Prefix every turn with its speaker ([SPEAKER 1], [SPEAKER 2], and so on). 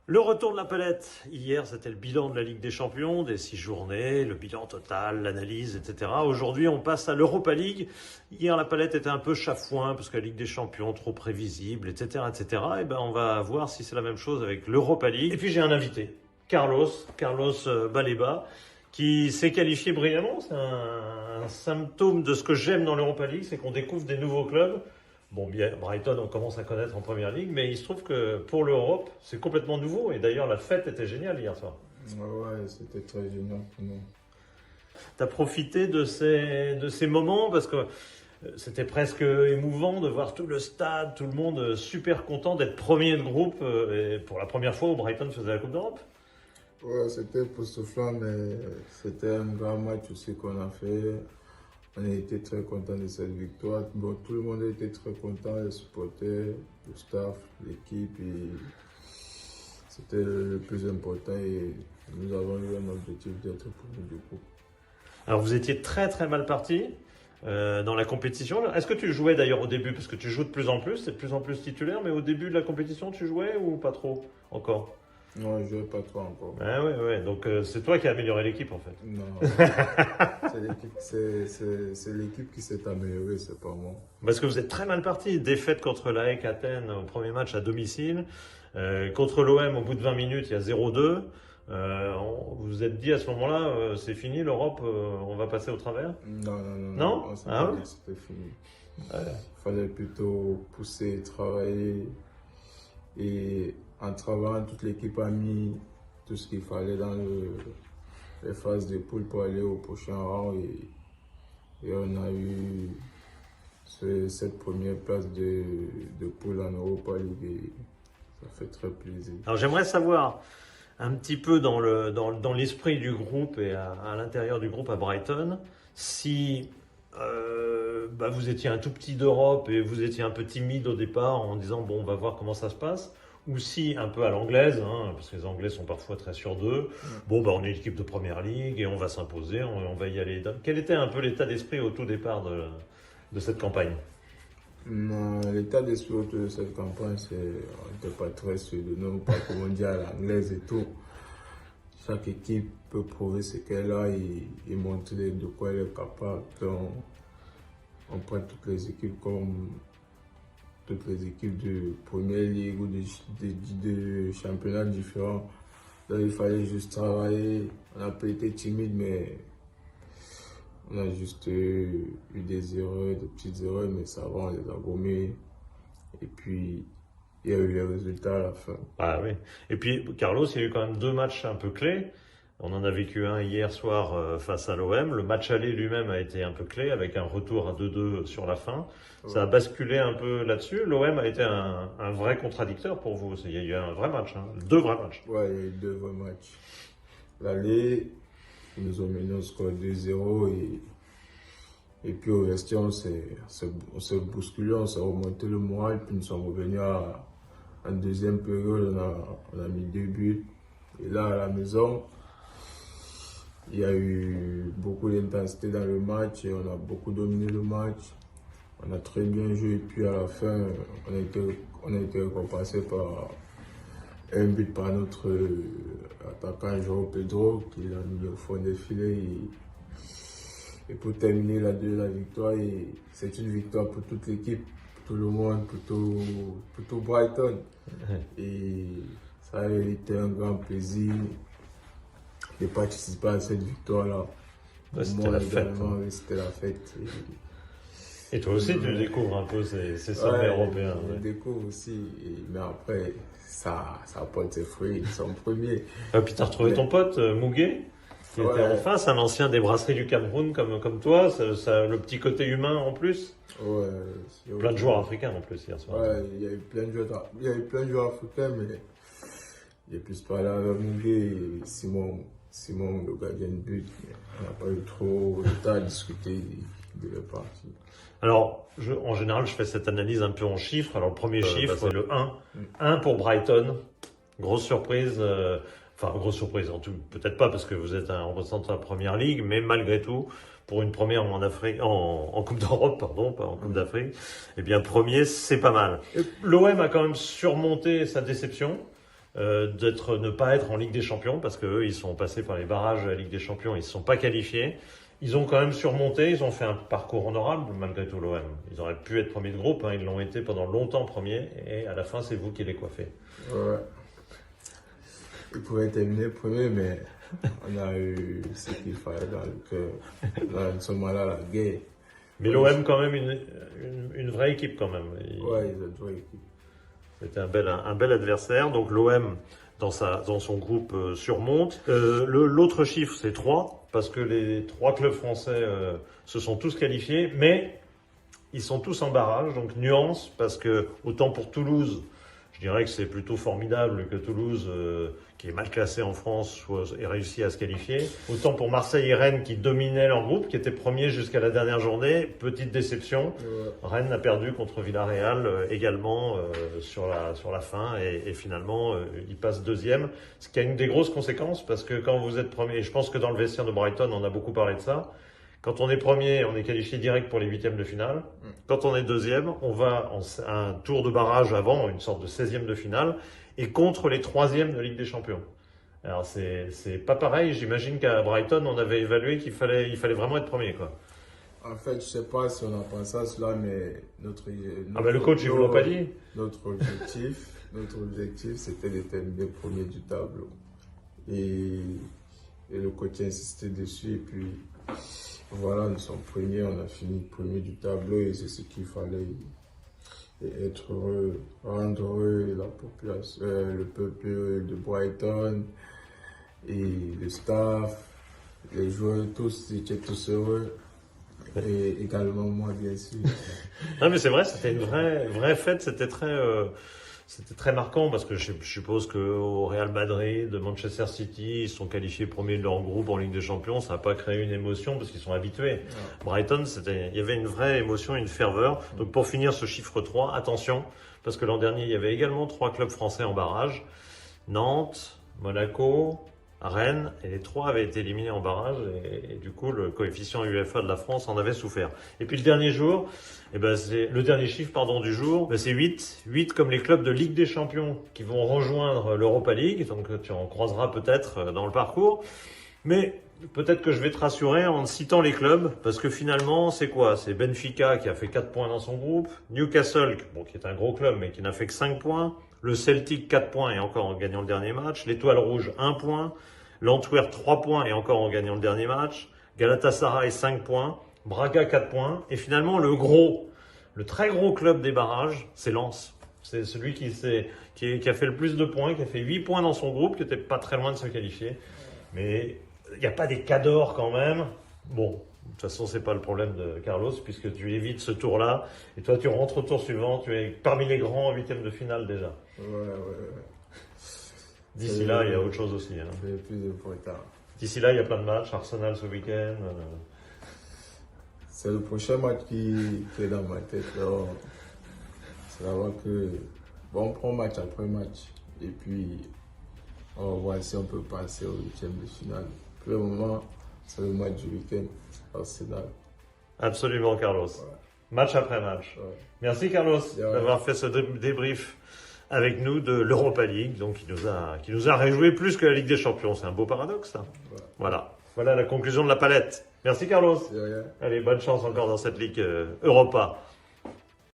[SPEAKER 1] Le retour de la palette. Hier, c'était le bilan de la Ligue des Champions, des 6 journées, le bilan total, l'analyse, etc. Aujourd'hui, on passe à l'Europa League. Hier, la palette était un peu chafouin parce que la Ligue des Champions, trop prévisible, etc., etc. Et ben, on va voir si c'est la même chose avec l'Europa League. Et puis, j'ai un invité, Carlos Baleba, qui s'est qualifié brillamment. C'est un symptôme de ce que j'aime dans l'Europa League, c'est qu'on découvre des nouveaux clubs. Bon, bien, Brighton, on commence à connaître en première ligue, mais il se trouve que pour l'Europe, c'est complètement nouveau. Et d'ailleurs, la fête était géniale hier soir.
[SPEAKER 2] Ouais, c'était très génial pour nous.
[SPEAKER 1] Tu as profité de ces moments parce que c'était presque émouvant de voir tout le stade, tout le monde super content d'être premier de groupe et pour la première fois où Brighton faisait la Coupe d'Europe.
[SPEAKER 2] Ouais, c'était époustouflant, mais c'était un grand match aussi qu'on a fait. On a été très contents de cette victoire. Bon, tout le monde a été très content, les supporters, le staff, l'équipe. Et c'était le plus important et nous avons eu un objectif d'être premier du groupe.
[SPEAKER 1] Alors vous étiez très très mal parti dans la compétition. Est-ce que tu jouais d'ailleurs au début? Parce que tu joues de plus en plus, c'est de plus en plus titulaire, mais au début de la compétition, tu jouais ou pas trop encore?
[SPEAKER 2] Non, je ne jouais pas trop encore.
[SPEAKER 1] Ah ouais, donc c'est toi qui as amélioré l'équipe en fait.
[SPEAKER 2] Non, c'est l'équipe qui s'est améliorée, c'est pas moi.
[SPEAKER 1] Parce que vous êtes très mal parti. Défaite contre l'AEK Athènes au premier match à domicile. Contre l'OM, au bout de 20 minutes, il y a 0-2. Vous vous êtes dit à ce moment-là, c'est fini l'Europe, on va passer au travers? Non?
[SPEAKER 2] On s'est
[SPEAKER 1] Ah
[SPEAKER 2] pas
[SPEAKER 1] ouais?
[SPEAKER 2] dit que c'était fini.
[SPEAKER 1] Ouais.
[SPEAKER 2] Il fallait plutôt pousser, travailler. Et en travaillant, toute l'équipe a mis tout ce qu'il fallait dans les phases de poule pour aller au prochain round. Et on a eu cette première place de poule en Europa League. Et ça fait très plaisir.
[SPEAKER 1] Alors j'aimerais savoir un petit peu dans l'esprit du groupe et à l'intérieur du groupe à Brighton, si vous étiez un tout petit d'Europe et vous étiez un peu timide au départ en disant bon on va voir comment ça se passe, ou si un peu à l'anglaise, hein, parce que les Anglais sont parfois très sûrs d'eux, bon on est une équipe de première ligue et on va s'imposer, on va y aller. Quel était un peu l'état d'esprit au tout départ de cette campagne?
[SPEAKER 2] Non, l'état d'esprit autour de cette campagne, on n'était pas très sûr de nous, pas comme on dit à l'anglaise et tout. Chaque équipe peut prouver ce qu'elle a et montrer de quoi elle est capable. Donc, on prend toutes les équipes comme toutes les équipes de première ligue ou de championnats différents. Donc, il fallait juste travailler. On n'a pas été timide, mais on a juste eu des erreurs, des petites erreurs, mais ça va, on les a gommées. Et puis, il y a eu les résultats à la fin.
[SPEAKER 1] Ah oui. Et puis, Carlos, il y a eu quand même deux matchs un peu clés. On en a vécu un hier soir face à l'OM. Le match aller lui-même a été un peu clé avec un retour à 2-2 sur la fin.
[SPEAKER 2] Ouais.
[SPEAKER 1] Ça a basculé un peu là-dessus. L'OM a été un vrai contradicteur pour vous. Il y a eu un vrai match, hein. Deux vrais matchs.
[SPEAKER 2] Ouais, il y a eu deux vrais matchs. L'aller, ils nous ont mené au score 2-0 et puis au vestiaire, on s'est bousculé, on s'est remonté le moral, puis nous sommes revenus en deuxième période, on a mis 2 buts. Et là, à la maison, il y a eu beaucoup d'intensité dans le match et on a beaucoup dominé le match. On a très bien joué et puis à la fin, on a été récompensé par un but par notre attaquant João Pedro qui l'a mis au fond des filets. Et pour terminer la victoire, c'est une victoire pour toute l'équipe, pour tout le monde, pour tout Brighton. Et ça a été un grand plaisir de participer à cette victoire-là.
[SPEAKER 1] Ouais, c'était la fête.
[SPEAKER 2] Oui, c'était la fête.
[SPEAKER 1] Et toi aussi, tu découvres un peu ces sommets européens.
[SPEAKER 2] Je découvre aussi, mais après, ça apporte ses fruits, ils sont premiers.
[SPEAKER 1] Et puis tu as retrouvé ton pote, Mouguet, qui était en face, un ancien des brasseries du Cameroun comme toi. Ça, le petit côté humain en plus.
[SPEAKER 2] Ouais,
[SPEAKER 1] plein de joueurs africains en plus hier soir.
[SPEAKER 2] Ouais, il y a eu plein de joueurs africains, mais j'ai plus parlé avec Mouguet et Simon, le gardien de but. On n'a pas eu trop de temps à discuter de la partie.
[SPEAKER 1] Alors, en général, je fais cette analyse un peu en chiffres. Alors, le premier chiffre, c'est le 1. 1 pour Brighton. Grosse surprise. Enfin, grosse surprise, en tout, peut-être pas parce que vous êtes un représentant de la Première Ligue, mais malgré tout, pour une première en Afrique, en Coupe d'Europe, pardon, pas en Coupe d'Afrique, eh bien, premier, c'est pas mal. L'OM a quand même surmonté sa déception. ne pas être en Ligue des Champions, parce qu'eux, ils sont passés par les barrages de la Ligue des Champions, ils ne se sont pas qualifiés. Ils ont quand même surmonté, ils ont fait un parcours honorable malgré tout l'OM. Ils auraient pu être premiers de groupe, hein, ils l'ont été pendant longtemps premiers, et à la fin, c'est vous qui les coiffez.
[SPEAKER 2] Ouais. Ils pouvaient terminer premier, mais on a eu ce qu'il fallait dans le cœur. Là, ce moment-là, la guerre.
[SPEAKER 1] Mais l'OM, quand même, une vraie équipe, quand même.
[SPEAKER 2] Ouais, ils ont une vraie équipe.
[SPEAKER 1] C'était un bel adversaire. Donc l'OM, dans son groupe, surmonte. L'autre chiffre, c'est 3, parce que les 3 clubs français se sont tous qualifiés, mais ils sont tous en barrage. Donc nuance, parce que autant pour Toulouse, je dirais que c'est plutôt formidable que Toulouse, qui est mal classé en France, ait réussi à se qualifier. Autant pour Marseille et Rennes, qui dominaient leur groupe, qui étaient premiers jusqu'à la dernière journée. Petite déception. Rennes a perdu contre Villarreal également sur la fin. Et finalement, ils passent deuxième. Ce qui a une des grosses conséquences, parce que quand vous êtes premier, et je pense que dans le vestiaire de Brighton, on a beaucoup parlé de ça, quand on est premier, on est qualifié direct pour les huitièmes de finale. Quand on est deuxième, on va un tour de barrage avant, une sorte de 16e de finale, et contre les troisièmes de Ligue des Champions. Alors c'est pas pareil, j'imagine qu'à Brighton, on avait évalué il fallait vraiment être premier, quoi.
[SPEAKER 2] En fait, je sais pas si on a pensé à cela, mais
[SPEAKER 1] le coach, il vous l'a pas dit.
[SPEAKER 2] Notre objectif, c'était de terminer premier du tableau. Et le coach a insisté dessus, et puis voilà, nous sommes premiers, on a fini premier du tableau, et c'est ce qu'il fallait. Et être heureux, rendre heureux la population, le peuple de Brighton, et le staff, les joueurs, tous, ils étaient tous heureux. Et également moi, bien sûr.
[SPEAKER 1] Non, mais c'est vrai, c'était une vraie fête, c'était très marquant, parce que je suppose qu'au Real Madrid, de Manchester City, ils sont qualifiés premiers de leur groupe en Ligue des Champions, ça n'a pas créé une émotion parce qu'ils sont habitués. Ouais. Brighton, il y avait une vraie émotion, une ferveur. Donc pour finir ce chiffre 3, attention, parce que l'an dernier, il y avait également 3 clubs français en barrage. Nantes, Monaco, Rennes, et les 3 avaient été éliminés en barrage, et du coup, le coefficient UEFA de la France en avait souffert. Et puis le dernier jour, c'est le dernier chiffre du jour, c'est 8. 8 comme les clubs de Ligue des Champions qui vont rejoindre l'Europa League, donc tu en croiseras peut-être dans le parcours. Mais peut-être que je vais te rassurer en citant les clubs, parce que finalement, c'est quoi? C'est Benfica qui a fait 4 points dans son groupe, Newcastle, qui est un gros club, mais qui n'a fait que 5 points, le Celtic 4 points et encore en gagnant le dernier match, l'Étoile Rouge 1 point, l'Antwerp 3 points et encore en gagnant le dernier match, Galatasaray 5 points, Braga 4 points, et finalement le très gros club des barrages, c'est Lens. C'est celui qui a fait le plus de points, qui a fait 8 points dans son groupe, qui n'était pas très loin de se qualifier. Mais il n'y a pas des cadors quand même. Bon, de toute façon, c'est pas le problème de Carlos, puisque tu évites ce tour-là, et toi tu rentres au tour suivant, tu es parmi les grands en huitième de finale déjà.
[SPEAKER 2] Ouais.
[SPEAKER 1] D'ici là, il y a autre chose aussi. Hein.
[SPEAKER 2] C'est plus important.
[SPEAKER 1] D'ici là, il y a plein de matchs. Arsenal ce week-end.
[SPEAKER 2] C'est le prochain match qui est dans ma tête. C'est là que on prend match après match. Et puis, on va voir si on peut passer au huitième de finale. Pour le moment, c'est le match du week-end. Arsenal.
[SPEAKER 1] Absolument, Carlos. Ouais. Match après match. Ouais. Merci, Carlos, d'avoir fait ce débrief avec nous de l'Europa League, donc qui nous a réjouis plus que la Ligue des Champions. C'est un beau paradoxe, ça. Ouais. Voilà la conclusion de la palette. Merci, Carlos.
[SPEAKER 2] C'est rien.
[SPEAKER 1] Allez, bonne chance encore dans cette Ligue Europa.